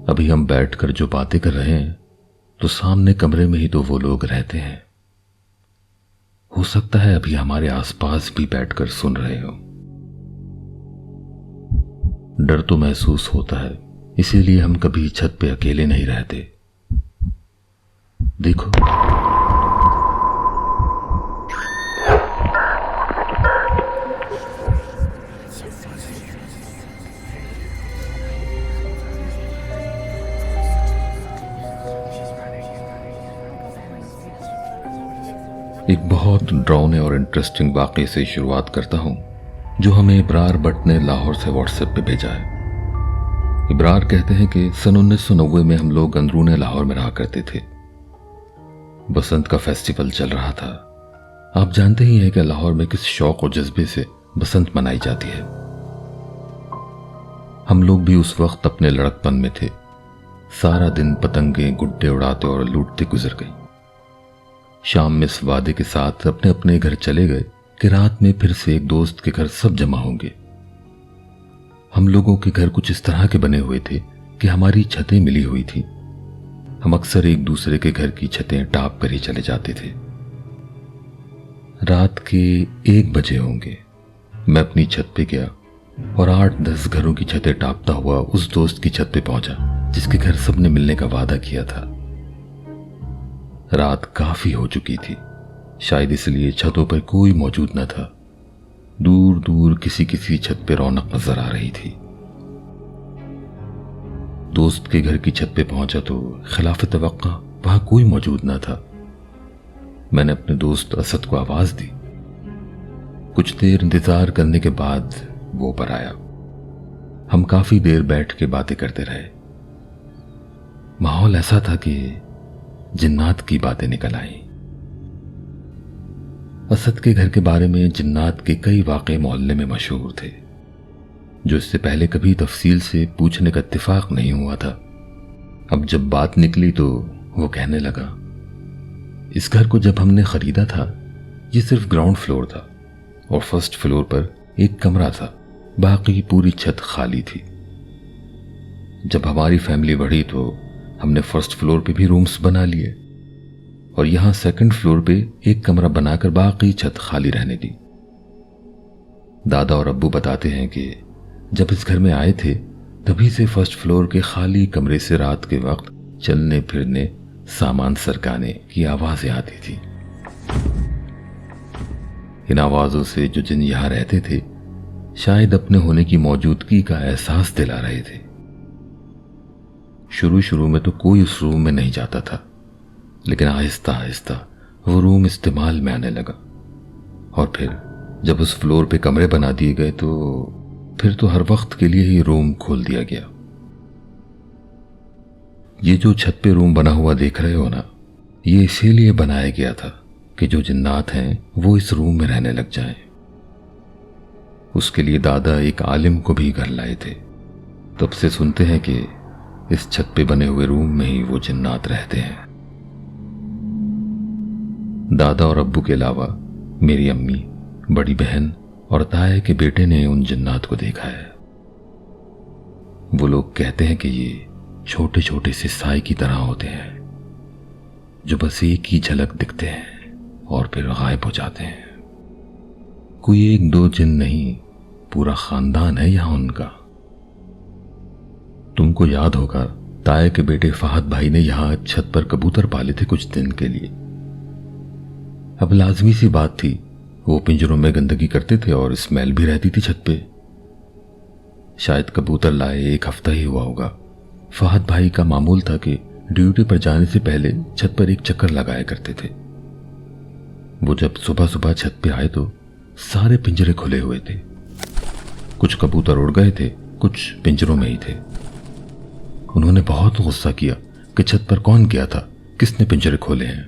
ابھی ہم بیٹھ کر جو باتیں کر رہے ہیں تو سامنے کمرے میں ہی تو وہ لوگ رہتے ہیں. ہو سکتا ہے ابھی ہمارے آس پاس بھی بیٹھ کر سن رہے ہو. ڈر تو محسوس ہوتا ہے، اسی لیے ہم کبھی چھت پہ اکیلے نہیں رہتے. دیکھو، ایک بہت ڈراؤنے اور انٹرسٹنگ واقعے سے شروعات کرتا ہوں جو ہمیں ابرار بٹ نے لاہور سے واٹس ایپ پہ بھیجا ہے. ابرار کہتے ہیں کہ سن 1990 میں ہم لوگ اندرون لاہور میں رہا کرتے تھے. بسنت کا فیسٹیول چل رہا تھا. آپ جانتے ہی ہیں کہ لاہور میں کس شوق و جذبے سے بسنت منائی جاتی ہے. ہم لوگ بھی اس وقت اپنے لڑکپن میں تھے. سارا دن پتنگیں گڈے اڑاتے اور لوٹتے گزر گئی. شام میں اس وعدے کے ساتھ اپنے اپنے گھر چلے گئے کہ رات میں پھر سے ایک دوست کے گھر سب جمع ہوں گے. ہم لوگوں کے گھر کچھ اس طرح کے بنے ہوئے تھے کہ ہماری چھتیں ملی ہوئی تھی. ہم اکثر ایک دوسرے کے گھر کی چھتیں ٹاپ کر ہی چلے جاتے تھے. رات کے 1 بجے ہوں گے، میں اپنی چھت پہ گیا اور 8-10 گھروں کی چھتیں ٹاپتا ہوا اس دوست کی چھت پہ پہنچا جس کے گھر سب نے ملنے کا وعدہ کیا تھا. رات کافی ہو چکی تھی، شاید اس لیے چھتوں پر کوئی موجود نہ تھا. دور دور کسی کسی چھت پہ رونق نظر آ رہی تھی. دوست کے گھر کی چھت پہ پہنچا تو خلاف توقع وہاں کوئی موجود نہ تھا. میں نے اپنے دوست اسد کو آواز دی. کچھ دیر انتظار کرنے کے بعد وہ پر آیا. ہم کافی دیر بیٹھ کے باتیں کرتے رہے. ماحول ایسا تھا کہ جنات کی باتیں نکل آئیں. اسد کے گھر کے بارے میں جنات کے کئی واقعے محلے میں مشہور تھے جو اس سے پہلے کبھی تفصیل سے پوچھنے کا اتفاق نہیں ہوا تھا. اب جب بات نکلی تو وہ کہنے لگا، اس گھر کو جب ہم نے خریدا تھا یہ صرف گراؤنڈ فلور تھا اور فرسٹ فلور پر ایک کمرہ تھا، باقی پوری چھت خالی تھی. جب ہماری فیملی بڑھی تو ہم نے فرسٹ فلور پہ بھی رومز بنا لیے اور یہاں سیکنڈ فلور پہ ایک کمرہ بنا کر باقی چھت خالی رہنے دی. دادا اور ابو بتاتے ہیں کہ جب اس گھر میں آئے تھے تبھی سے فرسٹ فلور کے خالی کمرے سے رات کے وقت چلنے پھرنے، سامان سرکانے کی آوازیں آتی تھی. ان آوازوں سے جو جن یہاں رہتے تھے شاید اپنے ہونے کی موجودگی کا احساس دلا رہے تھے. شروع میں تو کوئی اس روم میں نہیں جاتا تھا، لیکن آہستہ آہستہ وہ روم استعمال میں آنے لگا. اور پھر جب اس فلور پہ کمرے بنا دیے گئے تو پھر تو ہر وقت کے لیے ہی روم کھول دیا گیا. یہ جو چھت پہ روم بنا ہوا دیکھ رہے ہو نا، یہ اسی لیے بنایا گیا تھا کہ جو جنات ہیں وہ اس روم میں رہنے لگ جائیں. اس کے لیے دادا ایک عالم کو بھی گھر لائے تھے. تب سے سنتے ہیں کہ اس چھت پہ بنے ہوئے روم میں ہی وہ جنات رہتے ہیں. دادا اور ابو کے علاوہ میری امی، بڑی بہن اور تائے کے بیٹے نے ان جنات کو دیکھا ہے. وہ لوگ کہتے ہیں کہ یہ چھوٹے چھوٹے سے سائے کی طرح ہوتے ہیں جو بس ایک ہی جھلک دکھتے ہیں اور پھر غائب ہو جاتے ہیں. کوئی 1-2 جن نہیں، پورا خاندان ہے یہاں ان کا. تم کو یاد ہوگا تائے کے بیٹے فہد بھائی نے یہاں چھت پر کبوتر پالے تھے کچھ دن کے لیے. اب لازمی سی بات تھی، وہ پنجروں میں گندگی کرتے تھے اور اسمیل بھی رہتی تھی چھت پہ. شاید کبوتر لائے 1 ہفتہ ہی ہوا ہوگا. فہد بھائی کا معمول تھا کہ ڈیوٹی پر جانے سے پہلے چھت پر ایک چکر لگایا کرتے تھے. وہ جب صبح صبح چھت پہ آئے تو سارے پنجرے کھلے ہوئے تھے. کچھ کبوتر اڑ گئے تھے، کچھ پنجروں میں ہی تھے. انہوں نے بہت غصہ کیا کہ چھت پر کون گیا تھا، کس نے پنجرے کھولے ہیں.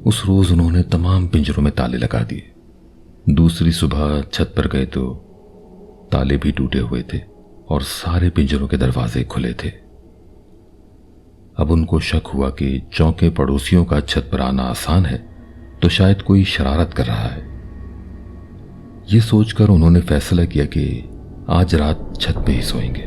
اس روز انہوں نے تمام پنجروں میں تالے لگا دیے. دوسری صبح چھت پر گئے تو تالے بھی ٹوٹے ہوئے تھے اور سارے پنجروں کے دروازے کھلے تھے. اب ان کو شک ہوا کہ چونکہ پڑوسیوں کا چھت پر آنا آسان ہے تو شاید کوئی شرارت کر رہا ہے. یہ سوچ کر انہوں نے فیصلہ کیا کہ آج رات چھت پہ ہی سوئیں گے.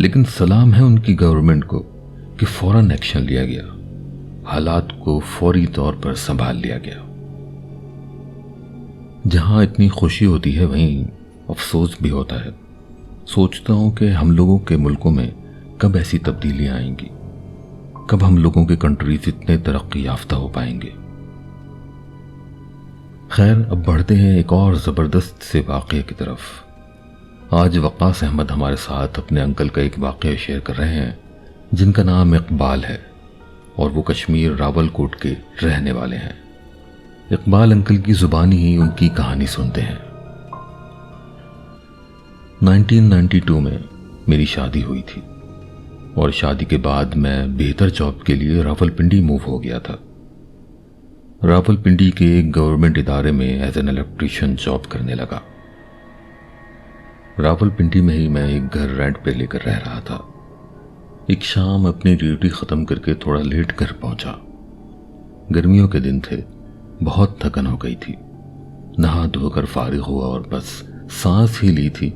لیکن سلام ہے ان کی گورنمنٹ کو کہ فوراً ایکشن لیا گیا، حالات کو فوری طور پر سنبھال لیا گیا۔ جہاں اتنی خوشی ہوتی ہے وہیں افسوس بھی ہوتا ہے۔ سوچتا ہوں کہ ہم لوگوں کے ملکوں میں کب ایسی تبدیلیاں آئیں گی، کب ہم لوگوں کے کنٹریز اتنے ترقی یافتہ ہو پائیں گے۔ خیر، اب بڑھتے ہیں ایک اور زبردست سے واقعے کی طرف۔ آج وقاص احمد ہمارے ساتھ اپنے انکل کا ایک واقعہ شیئر کر رہے ہیں جن کا نام اقبال ہے اور وہ کشمیر راول کوٹ کے رہنے والے ہیں۔ اقبال انکل کی زبانی ہی ان کی کہانی سنتے ہیں۔ 1992 میں میری شادی ہوئی تھی اور شادی کے بعد میں بہتر جاب کے لیے راولپنڈی موو ہو گیا تھا۔ راولپنڈی کے ایک گورنمنٹ ادارے میں ایز این الیکٹریشین جاب کرنے لگا۔ راولپنڈی میں ہی میں ایک گھر رینٹ پہ لے کر رہ رہا تھا۔ ایک شام اپنی ڈیوٹی ختم کر کے تھوڑا لیٹ گھر پہنچا۔ گرمیوں کے دن تھے، بہت تھکن ہو گئی تھی۔ نہا دھو کر فارغ ہوا اور بس سانس ہی لی تھی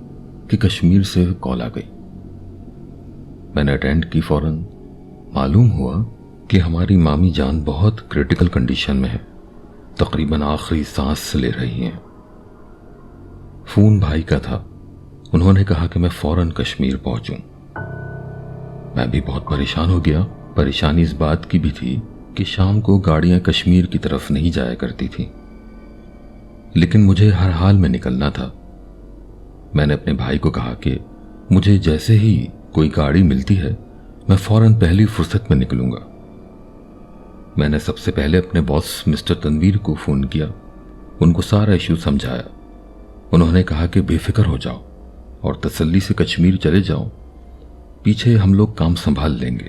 کہ کشمیر سے کال آ گئی۔ میں نے اٹینڈ کی۔ فوراً معلوم ہوا کہ ہماری مامی جان بہت کریٹیکل کنڈیشن میں ہے، تقریباً آخری سانس لے رہی ہیں۔ فون بھائی کا تھا، انہوں نے کہا کہ میں فوراً کشمیر پہنچوں۔ میں بھی بہت پریشان ہو گیا۔ پریشانی اس بات کی بھی تھی کہ شام کو گاڑیاں کشمیر کی طرف نہیں جایا کرتی تھیں، لیکن مجھے ہر حال میں نکلنا تھا۔ میں نے اپنے بھائی کو کہا کہ مجھے جیسے ہی کوئی گاڑی ملتی ہے میں فوراً پہلی فرصت میں نکلوں گا۔ میں نے سب سے پہلے اپنے باس مسٹر تنویر کو فون کیا، ان کو سارا ایشو سمجھایا۔ انہوں نے کہا کہ بے فکر ہو جاؤ اور تسلی سے کشمیر چلے جاؤ، پیچھے ہم لوگ کام سنبھال لیں گے۔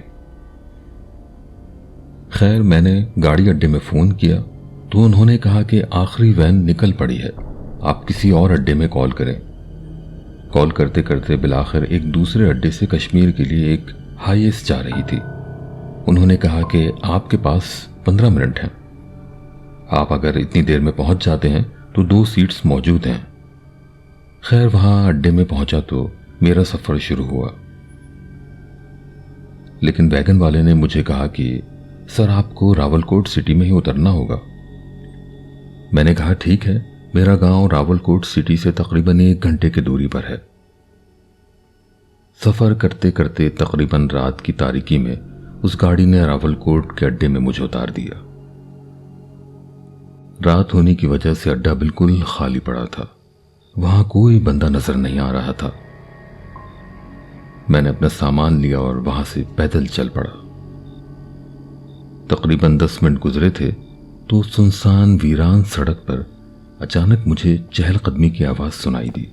خیر، میں نے گاڑی اڈے میں فون کیا تو انہوں نے کہا کہ آخری وین نکل پڑی ہے، آپ کسی اور اڈے میں کال کریں۔ کال کرتے کرتے بالآخر ایک دوسرے اڈے سے کشمیر کے لیے ایک ہائی ایس جا رہی تھی۔ انہوں نے کہا کہ آپ کے پاس 15 منٹ ہیں، آپ اگر اتنی دیر میں پہنچ جاتے ہیں تو 2 سیٹس موجود ہیں۔ خیر، وہاں اڈے میں پہنچا تو میرا سفر شروع ہوا، لیکن ویگن والے نے مجھے کہا کہ سر آپ کو راول کوٹ سٹی میں ہی اترنا ہوگا۔ میں نے کہا ٹھیک ہے، میرا گاؤں راول کوٹ سٹی سے تقریباً 1 گھنٹے کی دوری پر ہے۔ سفر کرتے کرتے تقریباً رات کی تاریکی میں اس گاڑی نے راول کوٹ کے اڈے میں مجھے اتار دیا۔ رات ہونے کی وجہ سے اڈا بالکل خالی پڑا تھا، وہاں کوئی بندہ نظر نہیں آ رہا تھا۔ میں نے اپنا سامان لیا اور وہاں سے پیدل چل پڑا۔ تقریباً 10 منٹ گزرے تھے تو سنسان ویران سڑک پر اچانک مجھے چہل قدمی کی آواز سنائی دی۔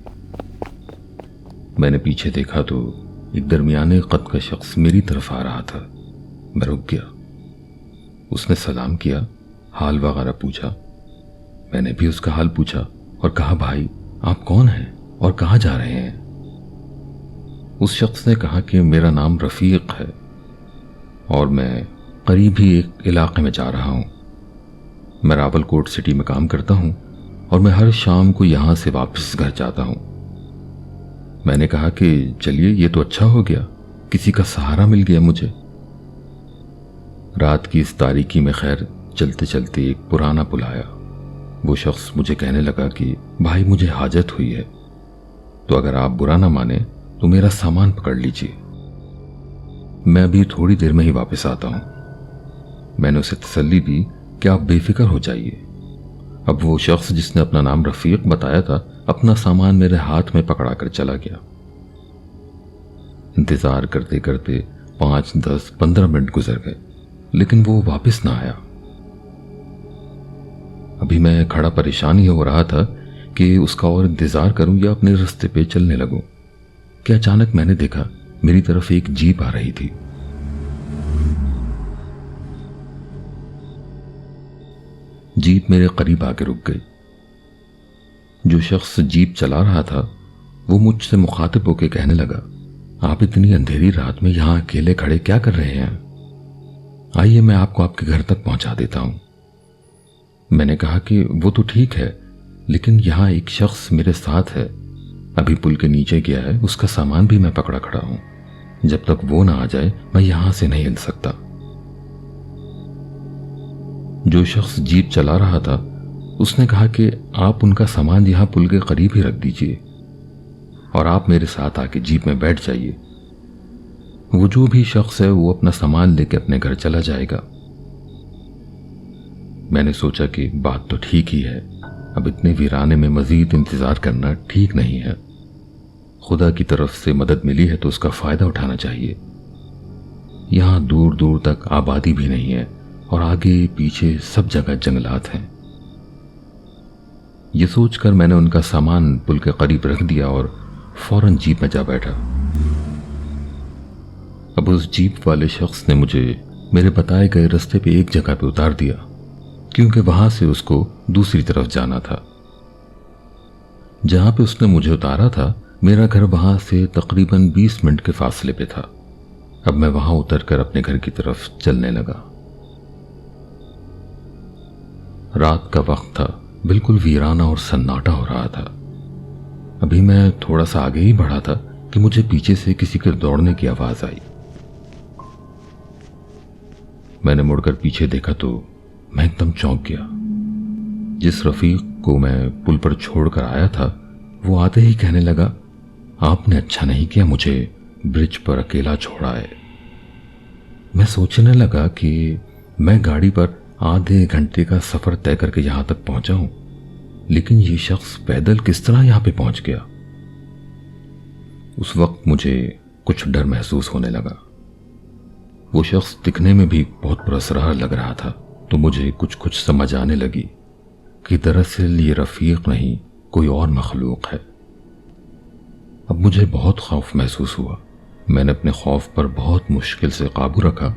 میں نے پیچھے دیکھا تو ایک درمیانے قد کا شخص میری طرف آ رہا تھا۔ میں رک گیا۔ اس نے سلام کیا، حال وغیرہ پوچھا۔ میں نے بھی اس کا حال پوچھا اور کہا بھائی آپ کون ہیں اور کہاں جا رہے ہیں؟ اس شخص نے کہا کہ میرا نام رفیق ہے اور میں قریب ہی ایک علاقے میں جا رہا ہوں۔ میں راول کوٹ سٹی میں کام کرتا ہوں اور میں ہر شام کو یہاں سے واپس گھر جاتا ہوں۔ میں نے کہا کہ چلیے یہ تو اچھا ہو گیا، کسی کا سہارا مل گیا مجھے۔ رات کی اس تاریکی میں خیر چلتے چلتے ایک پرانا پل آیا۔ وہ شخص مجھے کہنے لگا کہ بھائی مجھے حاجت ہوئی ہے، تو اگر آپ برا نہ مانیں تو میرا سامان پکڑ لیجیے، میں ابھی تھوڑی دیر میں ہی واپس آتا ہوں۔ میں نے اسے تسلی دی کہ آپ بے فکر ہو جائیے۔ اب وہ شخص جس نے اپنا نام رفیق بتایا تھا اپنا سامان میرے ہاتھ میں پکڑا کر چلا گیا۔ انتظار کرتے کرتے 5، 10، 15 منٹ گزر گئے لیکن وہ واپس نہ آیا۔ ابھی میں کھڑا پریشان ہی ہو رہا تھا کہ اس کا اور انتظار کروں یا اپنے رستے پہ چلنے لگوں کہ اچانک میں نے دیکھا میری طرف ایک جیپ آ رہی تھی۔ جیپ میرے قریب آ کے رک گئی۔ جو شخص جیپ چلا رہا تھا وہ مجھ سے مخاطب ہو کے کہنے لگا آپ اتنی اندھیری رات میں یہاں اکیلے کھڑے کیا کر رہے ہیں؟ آئیے میں آپ کو آپ کے گھر تک پہنچا دیتا ہوں۔ میں نے کہا کہ وہ تو ٹھیک ہے لیکن یہاں ایک شخص میرے ساتھ ہے، ابھی پل کے نیچے گیا ہے، اس کا سامان بھی میں پکڑا کھڑا ہوں، جب تک وہ نہ آ جائے میں یہاں سے نہیں ہل سکتا۔ جو شخص جیپ چلا رہا تھا اس نے کہا کہ آپ ان کا سامان یہاں پل کے قریب ہی رکھ دیجئے اور آپ میرے ساتھ آ کے جیپ میں بیٹھ جائیے۔ وہ جو بھی شخص ہے وہ اپنا سامان لے کے اپنے گھر چلا جائے گا۔ میں نے سوچا کہ بات تو ٹھیک ہی ہے، اب اتنے ویرانے میں مزید انتظار کرنا ٹھیک نہیں ہے۔ خدا کی طرف سے مدد ملی ہے تو اس کا فائدہ اٹھانا چاہیے۔ یہاں دور دور تک آبادی بھی نہیں ہے اور آگے پیچھے سب جگہ جنگلات ہیں۔ یہ سوچ کر میں نے ان کا سامان پل کے قریب رکھ دیا اور فوراً جیپ میں جا بیٹھا۔ اب اس جیپ والے شخص نے مجھے میرے بتائے گئے رستے پہ ایک جگہ پہ اتار دیا، کیونکہ وہاں سے اس کو دوسری طرف جانا تھا۔ جہاں پہ اس نے مجھے اتارا تھا میرا گھر وہاں سے تقریباً 20 منٹ کے فاصلے پہ تھا۔ اب میں وہاں اتر کر اپنے گھر کی طرف چلنے لگا۔ رات کا وقت تھا، بالکل ویرانہ اور سناٹا ہو رہا تھا۔ ابھی میں تھوڑا سا آگے ہی بڑھا تھا کہ مجھے پیچھے سے کسی کے دوڑنے کی آواز آئی۔ میں نے مڑ کر پیچھے دیکھا تو میں ایک دم چونک گیا۔ جس رفیق کو میں پل پر چھوڑ کر آیا تھا وہ آتے ہی کہنے لگا، آپ نے اچھا نہیں کیا مجھے برج پر اکیلا چھوڑا ہے۔ میں سوچنے لگا کہ میں گاڑی پر آدھے گھنٹے کا سفر طے کر کے یہاں تک پہنچا ہوں، لیکن یہ شخص پیدل کس طرح یہاں پہ پہنچ گیا۔ اس وقت مجھے کچھ ڈر محسوس ہونے لگا۔ وہ شخص دکھنے میں بھی بہت پراسرار لگ رہا تھا، تو مجھے کچھ سمجھ آنے لگی کہ دراصل یہ رفیق نہیں کوئی اور مخلوق ہے۔ اب مجھے بہت خوف محسوس ہوا۔ میں نے اپنے خوف پر بہت مشکل سے قابو رکھا۔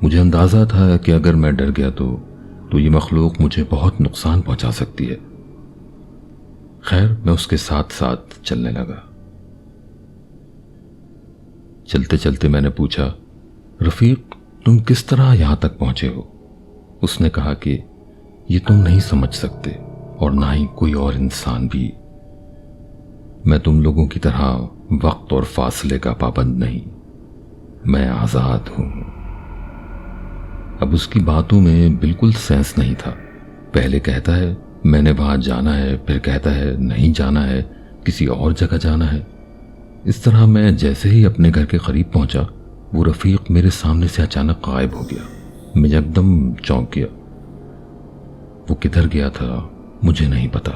مجھے اندازہ تھا کہ اگر میں ڈر گیا تو یہ مخلوق مجھے بہت نقصان پہنچا سکتی ہے۔ خیر میں اس کے ساتھ ساتھ چلنے لگا۔ چلتے چلتے میں نے پوچھا، رفیق تم کس طرح یہاں تک پہنچے ہو؟ اس نے کہا کہ یہ تم نہیں سمجھ سکتے اور نہ ہی کوئی اور انسان بھی۔ میں تم لوگوں کی طرح وقت اور فاصلے کا پابند نہیں، میں آزاد ہوں۔ اب اس کی باتوں میں بالکل سینس نہیں تھا۔ پہلے کہتا ہے میں نے وہاں جانا ہے، پھر کہتا ہے نہیں جانا ہے، کسی اور جگہ جانا ہے۔ اس طرح میں جیسے ہی اپنے گھر کے قریب پہنچا وہ رفیق میرے سامنے سے اچانک غائب ہو گیا۔ میں ایک دم چونک گیا۔ وہ کدھر گیا تھا مجھے نہیں پتا،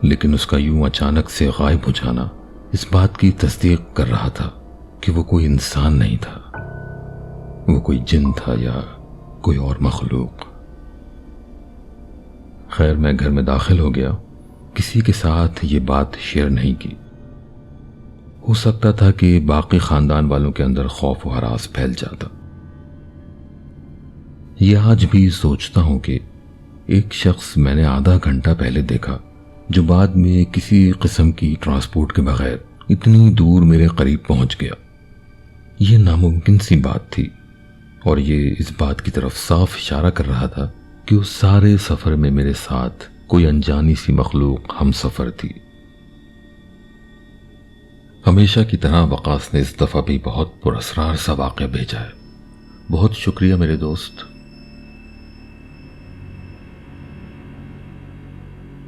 لیکن اس کا یوں اچانک سے غائب ہو جانا اس بات کی تصدیق کر رہا تھا کہ وہ کوئی انسان نہیں تھا، وہ کوئی جن تھا یا کوئی اور مخلوق۔ خیر میں گھر میں داخل ہو گیا۔ کسی کے ساتھ یہ بات شیئر نہیں کی۔ ہو سکتا تھا کہ باقی خاندان والوں کے اندر خوف و ہراس پھیل جاتا۔ یہ آج بھی سوچتا ہوں کہ ایک شخص میں نے آدھا گھنٹہ پہلے دیکھا جو بعد میں کسی قسم کی ٹرانسپورٹ کے بغیر اتنی دور میرے قریب پہنچ گیا، یہ ناممکن سی بات تھی، اور یہ اس بات کی طرف صاف اشارہ کر رہا تھا کہ اس سارے سفر میں میرے ساتھ کوئی انجانی سی مخلوق ہم سفر تھی۔ ہمیشہ کی طرح وقاص نے اس دفعہ بھی بہت پراسرار سا واقعہ بھیجا ہے۔ بہت شکریہ میرے دوست۔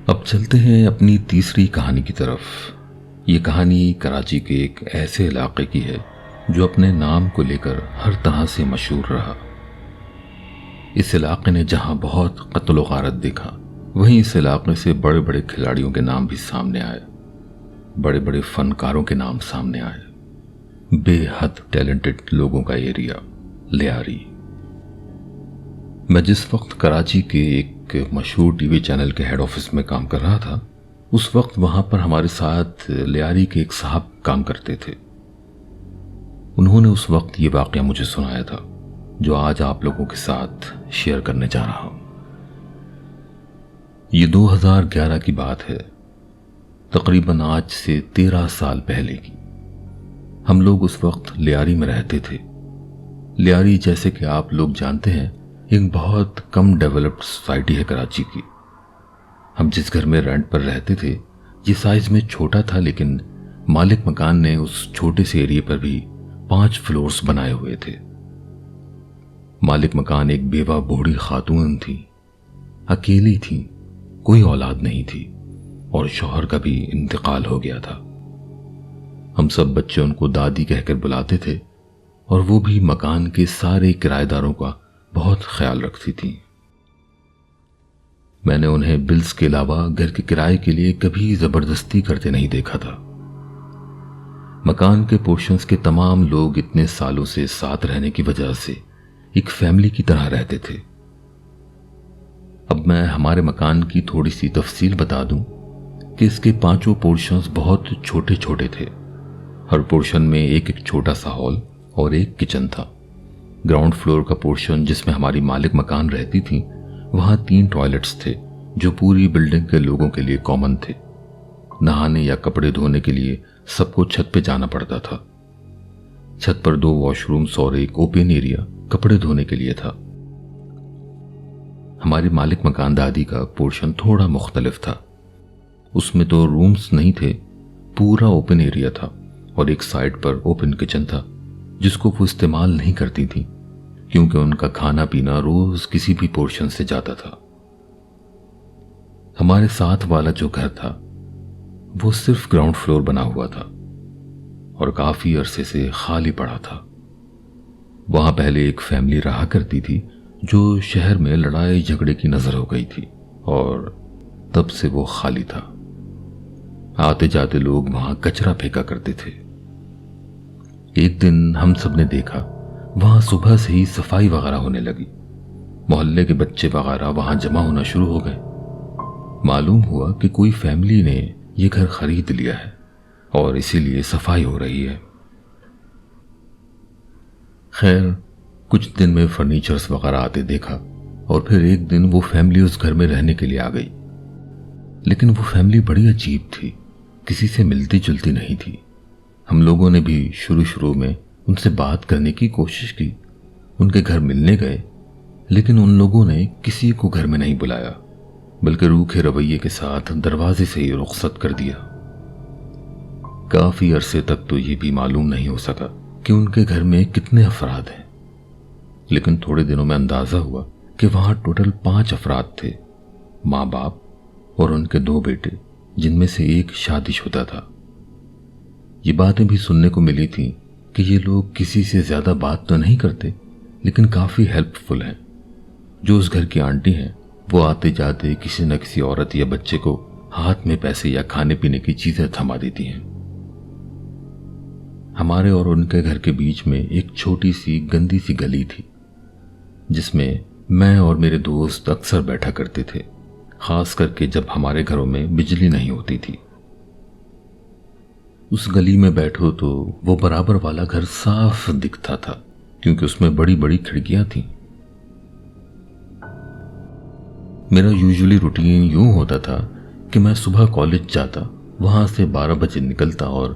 اب چلتے ہیں اپنی تیسری کہانی کی طرف۔ یہ کہانی کراچی کے ایک ایسے علاقے کی ہے جو اپنے نام کو لے کر ہر طرح سے مشہور رہا۔ اس علاقے نے جہاں بہت قتل و غارت دیکھا، وہیں اس علاقے سے بڑے بڑے کھلاڑیوں کے نام بھی سامنے آئے، بڑے بڑے فنکاروں کے نام سامنے آئے، بے حد ٹیلنٹڈ لوگوں کا ایریا لیاری۔ میں جس وقت کراچی کے ایک مشہور ٹی وی چینل کے ہیڈ آفس میں کام کر رہا تھا، اس وقت وہاں پر ہمارے ساتھ لیاری کے ایک صاحب کام کرتے تھے۔ انہوں نے اس وقت یہ واقعہ مجھے سنایا تھا جو آج آپ لوگوں کے ساتھ شیئر کرنے جا رہا ہوں۔ یہ 2011 کی بات ہے، تقریباً آج سے 13 سال پہلے کی۔ ہم لوگ اس وقت لیاری میں رہتے تھے۔ لیاری جیسے کہ آپ لوگ جانتے ہیں ایک بہت کم ڈیولپڈ سوسائٹی ہے کراچی کی۔ ہم جس گھر میں رینٹ پر رہتے تھے یہ سائز میں چھوٹا تھا، لیکن مالک مکان نے اس چھوٹے سے ایریے پر بھی 5 فلورز بنائے ہوئے تھے۔ مالک مکان ایک بیوہ بوڑھی خاتون تھی، اکیلی تھی، کوئی اولاد نہیں تھی اور شوہر کا بھی انتقال ہو گیا تھا۔ ہم سب بچے ان کو دادی کہہ کر بلاتے تھے اور وہ بھی مکان کے سارے کرایہ داروں کا بہت خیال رکھتی تھی۔ میں نے انہیں بلز کے علاوہ گھر کے کرائے کے لیے کبھی زبردستی کرتے نہیں دیکھا تھا۔ مکان کے پورشنز کے تمام لوگ اتنے سالوں سے ساتھ رہنے کی وجہ سے ایک فیملی کی طرح رہتے تھے۔ اب میں ہمارے مکان کی تھوڑی سی تفصیل بتا دوں کہ اس کے 5 پورشنز بہت چھوٹے چھوٹے تھے۔ ہر پورشن میں ایک چھوٹا سا ہال اور ایک کچن تھا۔ گراؤنڈ فلور کا پورشن جس میں ہماری مالک مکان رہتی تھی، وہاں 3 ٹوائلٹس تھے جو پوری بلڈنگ کے لوگوں کے لیے کامن تھے۔ نہانے یا کپڑے دھونے کے لیے سب کو چھت پہ جانا پڑتا تھا۔ چھت پر 2 واش رومز اور ایک اوپن ایریا کپڑے دھونے کے لیے تھا۔ ہماری مالک مکان دادی کا پورشن تھوڑا مختلف تھا۔ اس میں تو رومز نہیں تھے، پورا اوپن ایریا تھا اور ایک سائڈ پر اوپن کچن تھا جس کو وہ استعمال نہیں کرتی تھی کیونکہ ان کا کھانا پینا روز کسی بھی پورشن سے جاتا تھا۔ ہمارے ساتھ والا جو گھر تھا وہ صرف گراؤنڈ فلور بنا ہوا تھا اور کافی عرصے سے خالی پڑا تھا۔ وہاں پہلے ایک فیملی رہا کرتی تھی جو شہر میں لڑائی جھگڑے کی نظر ہو گئی تھی اور تب سے وہ خالی تھا۔ آتے جاتے لوگ وہاں کچرا پھینکا کرتے تھے۔ ایک دن ہم سب نے دیکھا وہاں صبح سے ہی صفائی وغیرہ ہونے لگی۔ محلے کے بچے وغیرہ وہاں جمع ہونا شروع ہو گئے۔ معلوم ہوا کہ کوئی فیملی نے یہ گھر خرید لیا ہے اور اسی لیے صفائی ہو رہی ہے۔ خیر کچھ دن میں فرنیچرز وغیرہ آتے دیکھا اور پھر ایک دن وہ فیملی اس گھر میں رہنے کے لیے آ گئی۔ لیکن وہ فیملی بڑی عجیب تھی، کسی سے ملتی جلتی نہیں تھی۔ ہم لوگوں نے بھی شروع میں ان سے بات کرنے کی کوشش کی، ان کے گھر ملنے گئے، لیکن ان لوگوں نے کسی کو گھر میں نہیں بلایا بلکہ روکھے رویے کے ساتھ دروازے سے ہی رخصت کر دیا۔ کافی عرصے تک تو یہ بھی معلوم نہیں ہو سکا کہ ان کے گھر میں کتنے افراد ہیں، لیکن تھوڑے دنوں میں اندازہ ہوا کہ وہاں ٹوٹل 5 افراد تھے، ماں باپ اور ان کے 2 بیٹے جن میں سے ایک شادی شدہ تھا۔ یہ باتیں بھی سننے کو ملی تھیں کہ یہ لوگ کسی سے زیادہ بات تو نہیں کرتے لیکن کافی ہیلپ فل ہیں۔ جو اس گھر کی آنٹی ہیں وہ آتے جاتے کسی نہ کسی عورت یا بچے کو ہاتھ میں پیسے یا کھانے پینے کی چیزیں تھما دیتی ہیں۔ ہمارے اور ان کے گھر کے بیچ میں ایک چھوٹی سی گندی سی گلی تھی جس میں میں اور میرے دوست اکثر بیٹھا کرتے تھے، خاص کر کے جب ہمارے گھروں میں بجلی نہیں ہوتی تھی۔ اس گلی میں بیٹھو تو وہ برابر والا گھر صاف دکھتا تھا کیونکہ اس میں بڑی بڑی کھڑکیاں تھیں۔ میرا یوزولی روٹین یوں ہوتا تھا کہ میں صبح کالج جاتا، وہاں سے 12 بجے نکلتا اور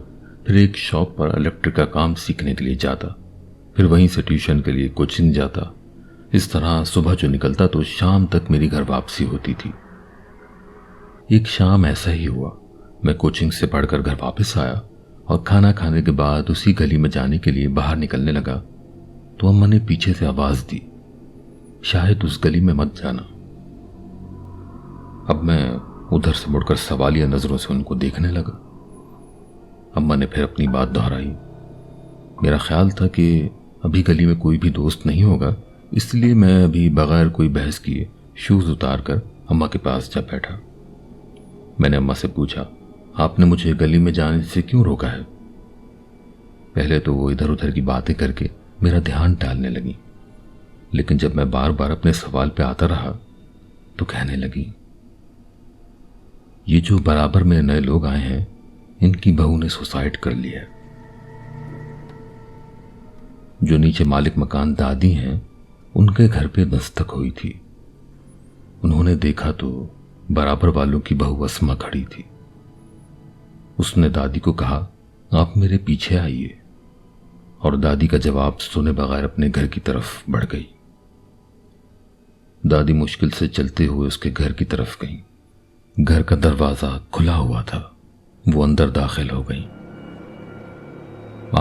پھر ایک شاپ پر الیکٹرک کا کام سیکھنے کے لیے جاتا، پھر وہیں سے ٹیوشن کے لیے کوچنگ جاتا۔ اس طرح صبح جو نکلتا تو شام تک میری گھر واپسی ہوتی تھی۔ ایک شام ایسا ہی ہوا، میں کوچنگ سے پڑھ کر گھر واپس آیا اور کھانا کھانے کے بعد اسی گلی میں جانے کے لیے باہر نکلنے لگا تو اماں نے پیچھے سے آواز دی، شاید اس گلی میں مت جانا۔ اب میں ادھر سے مڑ کر سوالیہ نظروں سے ان کو دیکھنے لگا۔ اماں نے پھر اپنی بات دہرائی۔ میرا خیال تھا کہ ابھی گلی میں کوئی بھی دوست نہیں ہوگا، اس لیے میں ابھی بغیر کوئی بحث کیے شوز اتار کر اماں کے پاس جا بیٹھا۔ میں نے اماں سے پوچھا، آپ نے مجھے گلی میں جانے سے کیوں روکا ہے؟ پہلے تو وہ ادھر ادھر کی باتیں کر کے میرا دھیان ٹالنے لگی، لیکن جب میں بار بار اپنے سوال پہ آتا رہا تو کہنے لگی، یہ جو برابر میں نئے لوگ آئے ہیں ان کی بہو نے سوسائڈ کر لی ہے۔ جو نیچے مالک مکان دادی ہیں ان کے گھر پہ دستک ہوئی تھی۔ انہوں نے دیکھا تو برابر والوں کی بہو اسما کھڑی تھی۔ اس نے دادی کو کہا، آپ میرے پیچھے آئیے، اور دادی کا جواب سنے بغیر اپنے گھر کی طرف بڑھ گئی۔ دادی مشکل سے چلتے ہوئے اس کے گھر کی طرف گئیں۔ گھر کا دروازہ کھلا ہوا تھا، وہ اندر داخل ہو گئیں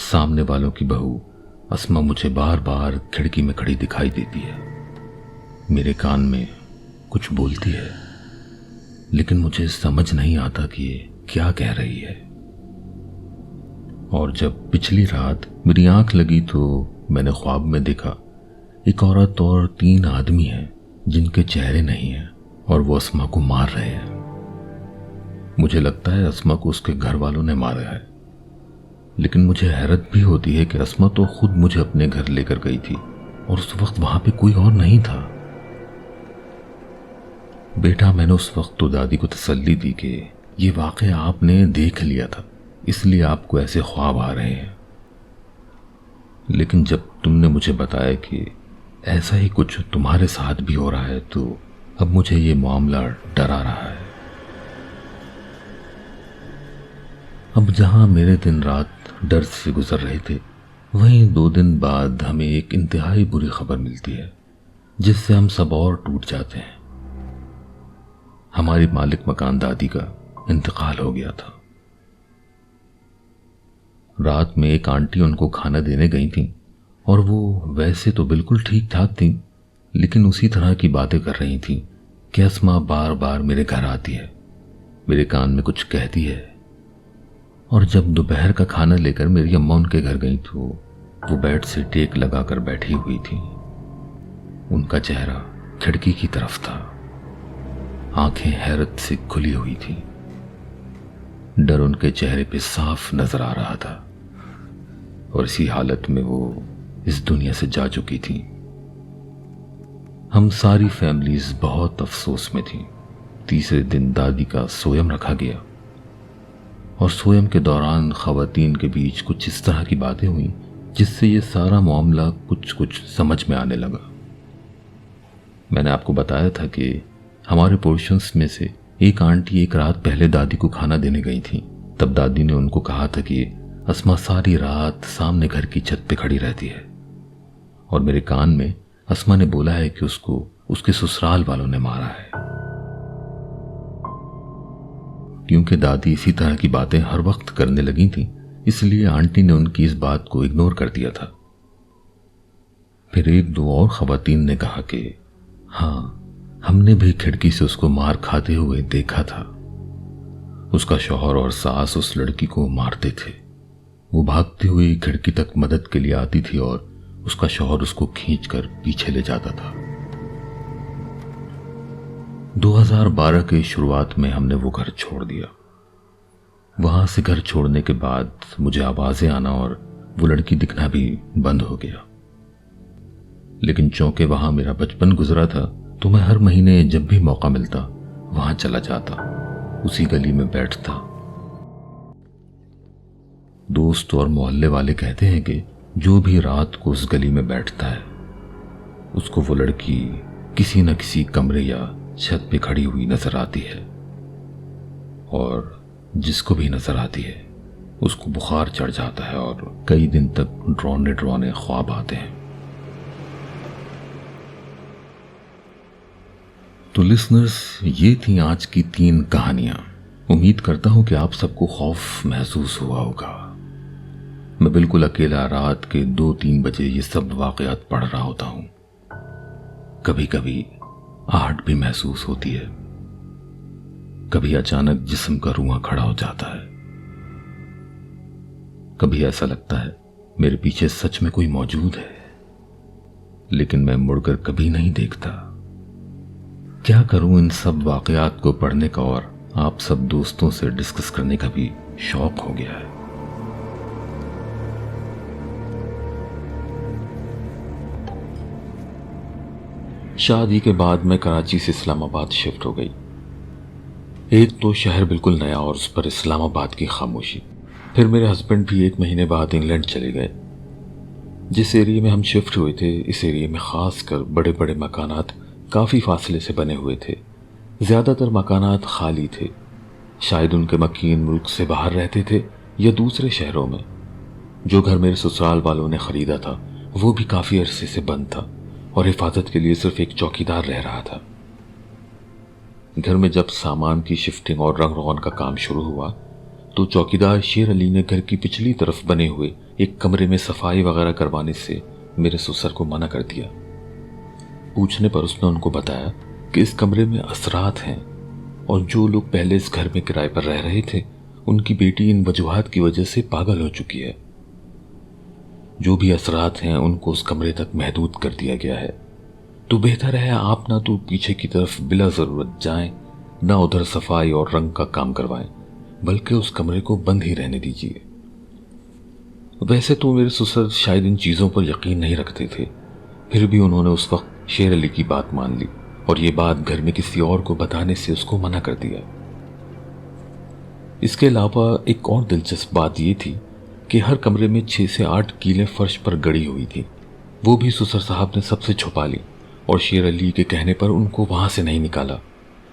سامنے والوں کی بہو اسما مجھے بار بار کھڑکی میں کھڑی دکھائی دیتی ہے، میرے کان میں کچھ بولتی ہے، لیکن مجھے سمجھ نہیں آتا کہ یہ کیا کہہ رہی ہے۔ اور جب پچھلی رات میری آنکھ لگی تو میں نے خواب میں دیکھا ایک عورت اور 3 آدمی ہیں جن کے چہرے نہیں ہیں اور وہ اسما کو مار رہے ہیں۔ مجھے لگتا ہے اسما کو اس کے گھر والوں نے مارا ہے، لیکن مجھے حیرت بھی ہوتی ہے کہ اسما تو خود مجھے اپنے گھر لے کر گئی تھی اور اس وقت وہاں پہ کوئی اور نہیں تھا۔ بیٹا، میں نے اس وقت تو دادی کو تسلی دی کہ یہ واقعہ آپ نے دیکھ لیا تھا، اس لیے آپ کو ایسے خواب آ رہے ہیں، لیکن جب تم نے مجھے بتایا کہ ایسا ہی کچھ تمہارے ساتھ بھی ہو رہا ہے تو اب مجھے یہ معاملہ ڈرا رہا ہے۔ اب جہاں میرے دن رات ڈر سے گزر رہے تھے، وہیں 2 دن بعد ہمیں ایک انتہائی بری خبر ملتی ہے جس سے ہم سب اور ٹوٹ جاتے ہیں۔ ہماری مالک مکان دادی کا انتقال ہو گیا تھا۔ رات میں ایک آنٹی ان کو کھانا دینے گئی تھیں اور وہ ویسے تو بالکل ٹھیک ٹھاک تھیں، لیکن اسی طرح کی باتیں کر رہی تھیں کہ اسما بار بار میرے گھر آتی ہے، میرے کان میں کچھ کہتی ہے۔ اور جب دوپہر کا کھانا لے کر میری اماں ان کے گھر گئی تو وہ بیڈ سے ٹیک لگا کر بیٹھی ہوئی تھی، ان کا چہرہ کھڑکی کی طرف تھا، آنکھیں حیرت سے کھلی ہوئی تھی، ڈر ان کے چہرے پہ صاف نظر آ رہا تھا، اور اسی حالت میں وہ اس دنیا سے جا چکی تھی۔ ہم ساری فیملیز بہت افسوس میں تھیں۔ تیسرے دن دادی کا سویم رکھا گیا، اور سویم کے دوران خواتین کے بیچ کچھ اس طرح کی باتیں ہوئیں جس سے یہ سارا معاملہ کچھ سمجھ میں آنے لگا۔ میں نے آپ کو بتایا تھا کہ ہمارے پورشنز میں سے ایک آنٹی ایک رات پہلے دادی کو کھانا دینے گئی تھی۔ تب دادی نے ان کو کہا تھا کہ اسما ساری رات سامنے گھر کی چھت پہ کھڑی رہتی ہے، اور میرے کان میں اسما نے بولا ہے کہ اس کو اس کے سسرال والوں نے مارا ہے۔ کیونکہ دادی اسی طرح کی باتیں ہر وقت کرنے لگی تھیں، اس لیے آنٹی نے ان کی اس بات کو اگنور کر دیا تھا۔ پھر 1-2 اور خواتین نے کہا کہ ہاں، ہم نے بھی کھڑکی سے اس کو مار کھاتے ہوئے دیکھا تھا۔ اس کا شوہر اور ساس اس لڑکی کو مارتے تھے، وہ بھاگتی ہوئی کھڑکی تک مدد کے لیے آتی تھی اور اس کا شوہر اس کو کھینچ کر پیچھے لے جاتا تھا۔ 2012 کے شروعات میں ہم نے وہ گھر چھوڑ دیا۔ وہاں سے گھر چھوڑنے کے بعد مجھے آوازیں آنا اور وہ لڑکی دکھنا بھی بند ہو گیا، لیکن چونکہ وہاں میرا بچپن گزرا تھا تو میں ہر مہینے جب بھی موقع ملتا وہاں چلا جاتا، اسی گلی میں بیٹھتا۔ دوست اور محلے والے کہتے ہیں کہ جو بھی رات کو اس گلی میں بیٹھتا ہے اس کو وہ لڑکی کسی نہ کسی کمرے یا چھت پہ کھڑی ہوئی نظر آتی ہے، اور جس کو بھی نظر آتی ہے اس کو بخار چڑھ جاتا ہے اور کئی دن تک ڈرانے خواب آتے ہیں۔ تو لسنرز، یہ تھیں آج کی 3 کہانیاں۔ امید کرتا ہوں کہ آپ سب کو خوف محسوس ہوا ہوگا۔ میں بالکل اکیلا رات کے 2-3 بجے یہ سب واقعات پڑھ رہا ہوتا ہوں۔ کبھی کبھی آہٹ بھی محسوس ہوتی ہے، کبھی اچانک جسم کا رواں کھڑا ہو جاتا ہے، کبھی ایسا لگتا ہے میرے پیچھے سچ میں کوئی موجود ہے، لیکن میں مڑ کر کبھی نہیں دیکھتا۔ کیا کروں، ان سب واقعات کو پڑھنے کا اور آپ سب دوستوں سے ڈسکس کرنے کا بھی شوق ہو گیا ہے۔ شادی کے بعد میں کراچی سے اسلام آباد شفٹ ہو گئی۔ ایک تو شہر بالکل نیا اور اس پر اسلام آباد کی خاموشی۔ پھر میرے ہسبینڈ بھی 1 مہینے بعد انگلینڈ چلے گئے۔ جس ایریے میں ہم شفٹ ہوئے تھے، اس ایریے میں خاص کر بڑے بڑے مکانات کافی فاصلے سے بنے ہوئے تھے۔ زیادہ تر مکانات خالی تھے، شاید ان کے مکین ملک سے باہر رہتے تھے یا دوسرے شہروں میں۔ جو گھر میرے سسرال والوں نے خریدا تھا وہ بھی کافی عرصے سے بند تھا اور حفاظت کے لیے صرف ایک چوکیدار رہ رہا تھا۔ گھر میں جب سامان کی شفٹنگ اور رنگ روغن کا کام شروع ہوا تو چوکیدار شیر علی نے گھر کی پچھلی طرف بنے ہوئے ایک کمرے میں صفائی وغیرہ کروانے سے میرے سسر کو منع کر دیا۔ پوچھنے پر اس نے ان کو بتایا کہ اس کمرے میں اثرات ہیں اور جو لوگ پہلے اس گھر میں کرائے پر رہ رہے تھے ان کی بیٹی ان وجوہات کی وجہ سے پاگل ہو چکی ہے۔ جو بھی اثرات ہیں ان کو اس کمرے تک محدود کر دیا گیا ہے، تو بہتر ہے آپ نہ تو پیچھے کی طرف بلا ضرورت جائیں، نہ ادھر صفائی اور رنگ کا کام کروائیں، بلکہ اس کمرے کو بند ہی رہنے دیجیے۔ ویسے تو میرے سسر شاید ان چیزوں پر یقین نہیں رکھتے تھے، پھر بھی انہوں نے اس وقت شیر علی کی بات مان لی اور یہ بات گھر میں کسی اور کو بتانے سے اس کو منع کر دیا۔ اس کے علاوہ ایک اور دلچسپ بات یہ تھی کہ ہر کمرے میں 6 سے 8 کیلیں فرش پر گڑی ہوئی تھی، وہ بھی سسر صاحب نے سب سے چھپا لی اور شیر علی کے کہنے پر ان کو وہاں سے نہیں نکالا،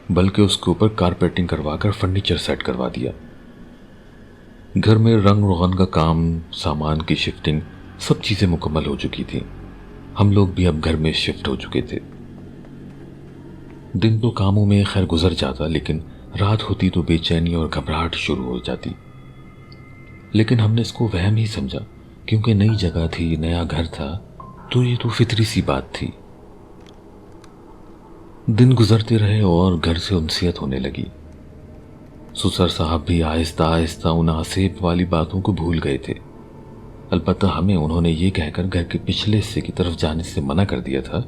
بلکہ اس کے اوپر کارپیٹنگ کروا کر فرنیچر سیٹ کروا دیا۔ گھر میں رنگ روغن کا کام، سامان کی شفٹنگ، سب چیزیں مکمل ہو چکی تھی۔ ہم لوگ بھی اب گھر میں شفٹ ہو چکے تھے۔ دن تو کاموں میں خیر گزر جاتا، لیکن رات ہوتی تو بے چینی اور گھبراہٹ شروع ہو جاتی۔ لیکن ہم نے اس کو وہم ہی سمجھا، کیونکہ نئی جگہ تھی، نیا گھر تھا، تو یہ تو فطری سی بات تھی۔ دن گزرتے رہے اور گھر سے انسیت ہونے لگی۔ سسر صاحب بھی آہستہ آہستہ ان آسیب والی باتوں کو بھول گئے تھے۔ البتہ ہمیں انہوں نے یہ کہہ کر گھر کے پچھلے حصے کی طرف جانے سے منع کر دیا تھا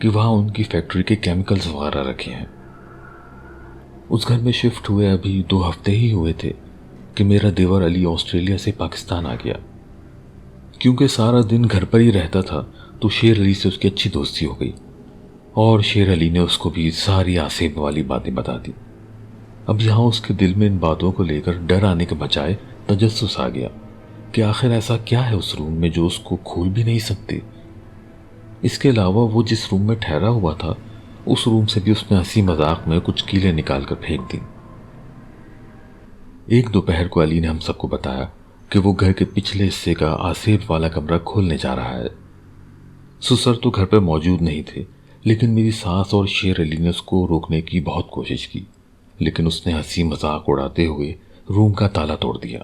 کہ وہاں ان کی فیکٹری کے کیمیکلز وغیرہ رکھے ہیں۔ اس گھر میں شفٹ ہوئے ابھی 2 ہفتے ہی ہوئے تھے کہ میرا دیور علی آسٹریلیا سے پاکستان آ گیا۔ کیونکہ سارا دن گھر پر ہی رہتا تھا تو شیر علی سے اس کی اچھی دوستی ہو گئی اور شیر علی نے اس کو بھی ساری آسیب والی باتیں بتا دی۔ اب یہاں اس کے دل میں ان باتوں کو لے کر ڈر آنے کے بجائے تجسس آ گیا کہ آخر ایسا کیا ہے اس روم میں جو اس کو کھول بھی نہیں سکتے۔ اس کے علاوہ وہ جس روم میں ٹھہرا ہوا تھا اس روم سے بھی اس نے ہنسی مذاق میں کچھ کیلیں نکال کر پھینک دیں۔ ایک دوپہر کو علی نے ہم سب کو بتایا کہ وہ گھر کے پچھلے حصے کا آسیب والا کمرہ کھولنے جا رہا ہے۔ سسر تو گھر پر موجود نہیں تھے، لیکن میری ساس اور شیر علی نے اس کو روکنے کی بہت کوشش کی، لیکن اس نے ہنسی مذاق اڑاتے ہوئے روم کا تالا توڑ دیا۔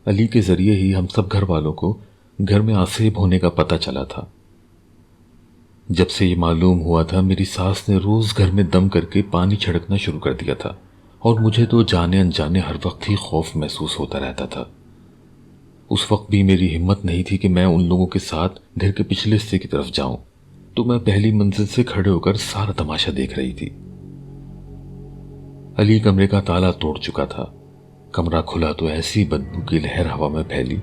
علی کے ذریعے ہی ہم سب گھر والوں کو گھر میں آسیب ہونے کا پتہ چلا تھا۔ جب سے یہ معلوم ہوا تھا میری ساس نے روز گھر میں دم کر کے پانی چھڑکنا شروع کر دیا تھا اور مجھے تو جانے انجانے ہر وقت ہی خوف محسوس ہوتا رہتا تھا۔ اس وقت بھی میری ہمت نہیں تھی کہ میں ان لوگوں کے ساتھ گھر کے پچھلے حصے کی طرف جاؤں، تو میں پہلی منزل سے کھڑے ہو کر سارا تماشا دیکھ رہی تھی۔ علی کمرے کا تالا توڑ چکا تھا۔ کمرہ کھلا تو ایسی بدبو کی لہر ہوا میں پھیلی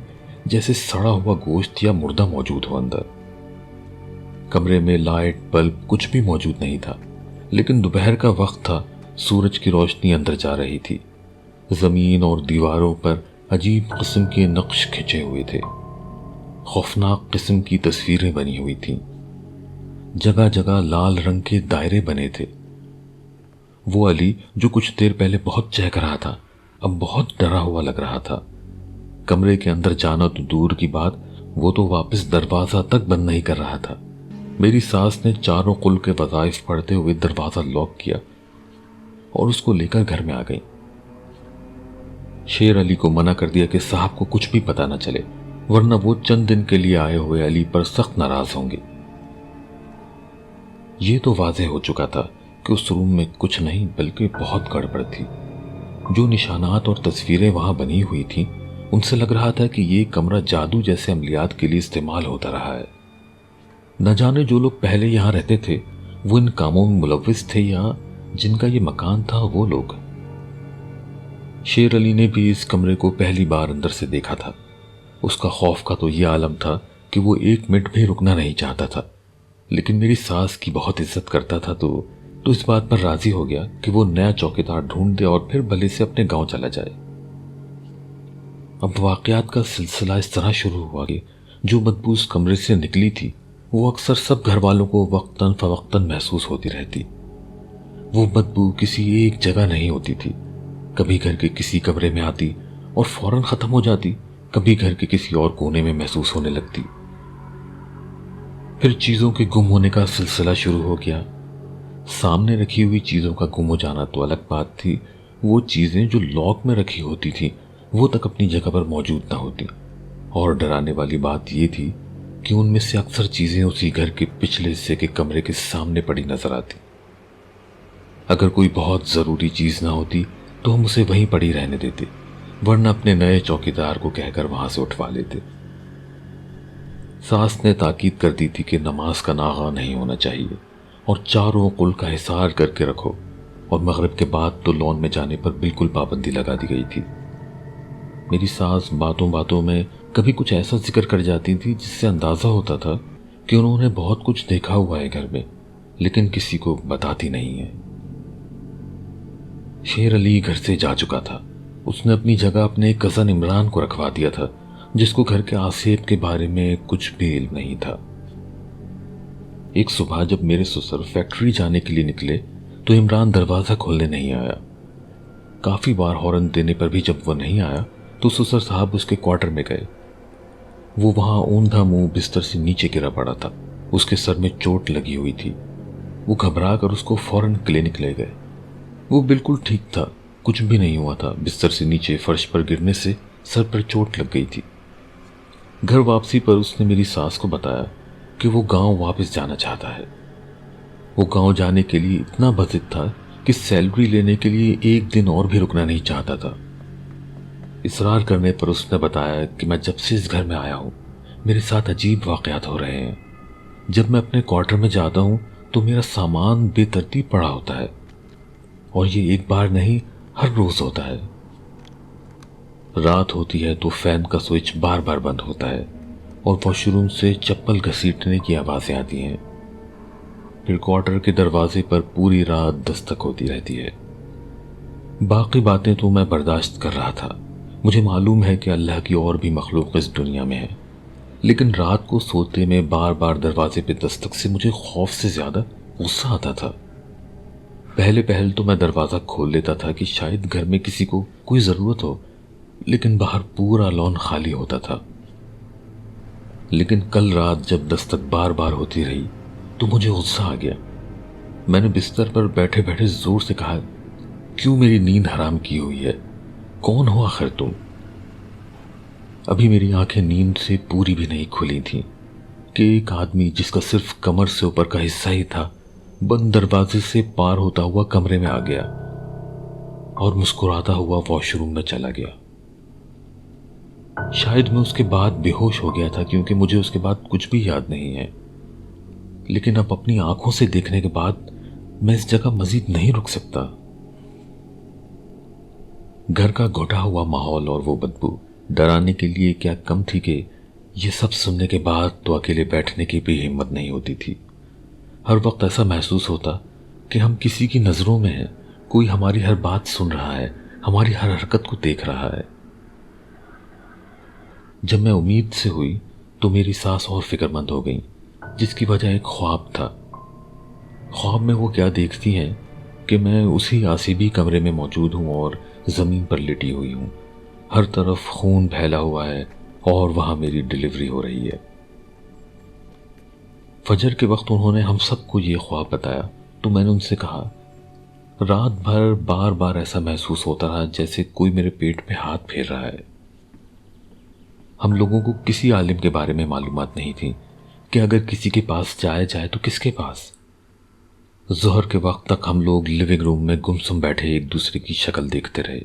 جیسے سڑا ہوا گوشت یا مردہ موجود ہو اندر۔ کمرے میں لائٹ بلب کچھ بھی موجود نہیں تھا، لیکن دوپہر کا وقت تھا، سورج کی روشنی اندر جا رہی تھی۔ زمین اور دیواروں پر عجیب قسم کے نقش کھنچے ہوئے تھے، خوفناک قسم کی تصویریں بنی ہوئی تھیں، جگہ جگہ لال رنگ کے دائرے بنے تھے۔ وہ علی جو کچھ دیر پہلے بہت چہک رہا تھا اب بہت ڈرا ہوا لگ رہا تھا۔ کمرے کے اندر جانا تو دور کی بات، وہ تو واپس دروازہ تک بند نہیں کر رہا تھا۔ میری ساس نے چاروں قل کے وظائف پڑھتے ہوئے دروازہ لاک کیا اور اس کو لے کر گھر میں آ گئی۔ شیر علی کو منع کر دیا کہ صاحب کو کچھ بھی پتہ نہ چلے، ورنہ وہ چند دن کے لیے آئے ہوئے علی پر سخت ناراض ہوں گے۔ یہ تو واضح ہو چکا تھا کہ اس روم میں کچھ نہیں بلکہ بہت گڑبڑ تھی۔ جو نشانات اور تصویریں وہاں بنی ہوئی تھیں ان سے لگ رہا تھا کہ یہ کمرہ جادو جیسے عملیات کے لیے استعمال ہوتا رہا ہے۔ نہ جانے جو لوگ پہلے یہاں رہتے تھے وہ ان کاموں میں ملوث تھے یا جن کا یہ مکان تھا وہ لوگ۔ شیر علی نے بھی اس کمرے کو پہلی بار اندر سے دیکھا تھا۔ اس کا خوف کا تو یہ عالم تھا کہ وہ 1 منٹ بھی رکنا نہیں چاہتا تھا، لیکن میری ساس کی بہت عزت کرتا تھا تو اس بات پر راضی ہو گیا کہ وہ نیا چوکیدار ڈھونڈ دے اور پھر بھلے سے اپنے گاؤں چلا جائے۔ اب واقعات کا سلسلہ اس طرح شروع ہوا کہ جو بدبو اس کمرے سے نکلی تھی وہ اکثر سب گھر والوں کو وقتاً فوقتاً محسوس ہوتی رہتی۔ وہ بدبو کسی ایک جگہ نہیں ہوتی تھی، کبھی گھر کے کسی کمرے میں آتی اور فوراً ختم ہو جاتی، کبھی گھر کے کسی اور کونے میں محسوس ہونے لگتی۔ پھر چیزوں کے گم ہونے کا سلسلہ شروع ہو گیا۔ سامنے رکھی ہوئی چیزوں کا گم ہو جانا تو الگ بات تھی، وہ چیزیں جو لاک میں رکھی ہوتی تھی وہ تک اپنی جگہ پر موجود نہ ہوتی، اور ڈرانے والی بات یہ تھی کہ ان میں سے اکثر چیزیں اسی گھر کے پچھلے حصے کے کمرے کے سامنے پڑی نظر آتی۔ اگر کوئی بہت ضروری چیز نہ ہوتی تو ہم اسے وہیں پڑی رہنے دیتے، ورنہ اپنے نئے چوکیدار کو کہہ کر وہاں سے اٹھوا لیتے۔ ساس نے تاکید کر دی تھی کہ نماز کا ناغہ نہیں ہونا چاہیے اور چاروں قل کا حصار کر کے رکھو، اور مغرب کے بعد تو لون میں جانے پر بالکل پابندی لگا دی گئی تھی۔ میری ساس باتوں باتوں میں کبھی کچھ ایسا ذکر کر جاتی تھی جس سے اندازہ ہوتا تھا کہ انہوں نے بہت کچھ دیکھا ہوا ہے گھر میں، لیکن کسی کو بتاتی نہیں ہے۔ شیر علی گھر سے جا چکا تھا۔ اس نے اپنی جگہ اپنے کزن عمران کو رکھوا دیا تھا، جس کو گھر کے آسیب کے بارے میں کچھ بھی علم نہیں تھا۔ ایک صبح جب میرے سسر فیکٹری جانے کے لیے نکلے تو عمران دروازہ کھولنے نہیں آیا۔ کافی بار ہارن دینے پر بھی جب وہ نہیں آیا تو سسر صاحب اس کے کوارٹر میں گئے۔ وہ وہاں اوندھا منہ بستر سے نیچے گرا پڑا تھا، اس کے سر میں چوٹ لگی ہوئی تھی۔ وہ گھبرا کر اس کو فوراً کلینک لے گئے۔ وہ بالکل ٹھیک تھا، کچھ بھی نہیں ہوا تھا، بستر سے نیچے فرش پر گرنے سے سر پر چوٹ لگ گئی تھی۔ گھر واپسی پر اس نے میری ساس کو بتایا کہ وہ گاؤں واپس جانا چاہتا ہے۔ وہ گاؤں جانے کے لیے اتنا بضد تھا کہ سیلری لینے کے لیے ایک دن اور بھی رکنا نہیں چاہتا تھا۔ اصرار کرنے پر اس نے بتایا کہ میں جب سے اس گھر میں آیا ہوں میرے ساتھ عجیب واقعات ہو رہے ہیں۔ جب میں اپنے کوارٹر میں جاتا ہوں تو میرا سامان بے ترتیب پڑا ہوتا ہے، اور یہ ایک بار نہیں ہر روز ہوتا ہے۔ رات ہوتی ہے تو فین کا سوئچ بار بار بند ہوتا ہے اور واش روم سے چپل گھسیٹنے کی آوازیں آتی ہیں۔ پھر کوارٹر کے دروازے پر پوری رات دستک ہوتی رہتی ہے۔ باقی باتیں تو میں برداشت کر رہا تھا، مجھے معلوم ہے کہ اللہ کی اور بھی مخلوق اس دنیا میں ہے، لیکن رات کو سوتے میں بار بار دروازے پہ دستک سے مجھے خوف سے زیادہ غصہ آتا تھا۔ پہل تو میں دروازہ کھول لیتا تھا کہ شاید گھر میں کسی کو کوئی ضرورت ہو، لیکن باہر پورا لان خالی ہوتا تھا۔ لیکن کل رات جب دستک بار بار ہوتی رہی تو مجھے غصہ آ گیا۔ میں نے بستر پر بیٹھے بیٹھے زور سے کہا، کیوں میری نیند حرام کی ہوئی ہے؟ کون ہو آخر تم؟ ابھی میری آنکھیں نیند سے پوری بھی نہیں کھلی تھیں کہ ایک آدمی جس کا صرف کمر سے اوپر کا حصہ ہی تھا بند دروازے سے پار ہوتا ہوا کمرے میں آ گیا اور مسکراتا ہوا واش روم میں چلا گیا۔ شاید میں اس کے بعد بے ہوش ہو گیا تھا، کیونکہ مجھے اس کے بعد کچھ بھی یاد نہیں ہے، لیکن اب اپنی آنکھوں سے دیکھنے کے بعد میں اس جگہ مزید نہیں رک سکتا۔ گھر کا گھٹا ہوا ماحول اور وہ بدبو ڈرانے کے لیے کیا کم تھی کہ یہ سب سننے کے بعد تو اکیلے بیٹھنے کی بھی ہمت نہیں ہوتی تھی۔ ہر وقت ایسا محسوس ہوتا کہ ہم کسی کی نظروں میں ہیں، کوئی ہماری ہر بات سن رہا ہے، ہماری ہر حرکت کو دیکھ رہا ہے۔ جب میں امید سے ہوئی تو میری ساس اور فکر مند ہو گئی، جس کی وجہ ایک خواب تھا۔ خواب میں وہ کیا دیکھتی ہیں کہ میں اسی آسیبی کمرے میں موجود ہوں اور زمین پر لیٹی ہوئی ہوں، ہر طرف خون پھیلا ہوا ہے اور وہاں میری ڈیلیوری ہو رہی ہے۔ فجر کے وقت انہوں نے ہم سب کو یہ خواب بتایا تو میں نے ان سے کہا، رات بھر بار بار ایسا محسوس ہوتا رہا جیسے کوئی میرے پیٹ پہ ہاتھ پھیر رہا ہے۔ ہم لوگوں کو کسی عالم کے بارے میں معلومات نہیں تھی کہ اگر کسی کے پاس جائے تو کس کے پاس۔ ظہر کے وقت تک ہم لوگ لیونگ روم میں گمسم بیٹھے ایک دوسرے کی شکل دیکھتے رہے۔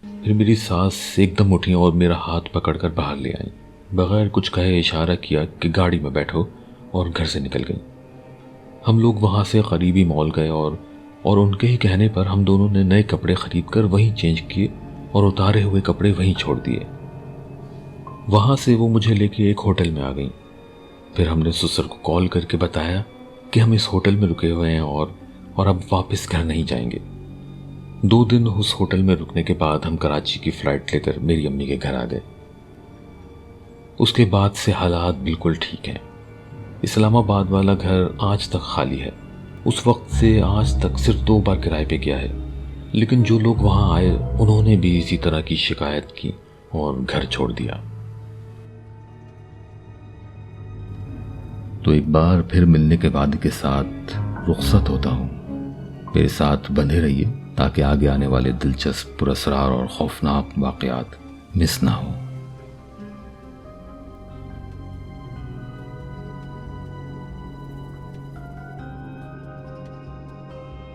پھر میری ساس ایک دم اٹھی اور میرا ہاتھ پکڑ کر باہر لے آئیں، بغیر کچھ کہے اشارہ کیا کہ گاڑی میں بیٹھو، اور گھر سے نکل گئی۔ ہم لوگ وہاں سے قریبی مال گئے اور ان کے ہی کہنے پر ہم دونوں نے نئے کپڑے خرید کر وہیں چینج کیے اور اتارے ہوئے کپڑے وہیں چھوڑ دیے۔ وہاں سے وہ مجھے لے کے ایک ہوٹل میں آ گئیں۔ پھر ہم نے سسر کو کال کر کے بتایا کہ ہم اس ہوٹل میں رکے ہوئے ہیں اور اب واپس گھر نہیں جائیں گے۔ 2 دن اس ہوٹل میں رکنے کے بعد ہم کراچی کی فلائٹ لے کر میری امی کے گھر آ گئے۔ اس کے بعد سے حالات بالکل ٹھیک ہیں۔ اسلام آباد والا گھر آج تک خالی ہے۔ اس وقت سے آج تک صرف 2 بار کرائے پہ کیا ہے، لیکن جو لوگ وہاں آئے انہوں نے بھی اسی طرح کی شکایت کی اور گھر چھوڑ دیا۔ تو ایک بار پھر ملنے کے وعدے کے ساتھ رخصت ہوتا ہوں۔ میرے ساتھ بندھے رہیے تاکہ آگے آنے والے دلچسپ، پراسرار اور خوفناک واقعات مس نہ ہوں۔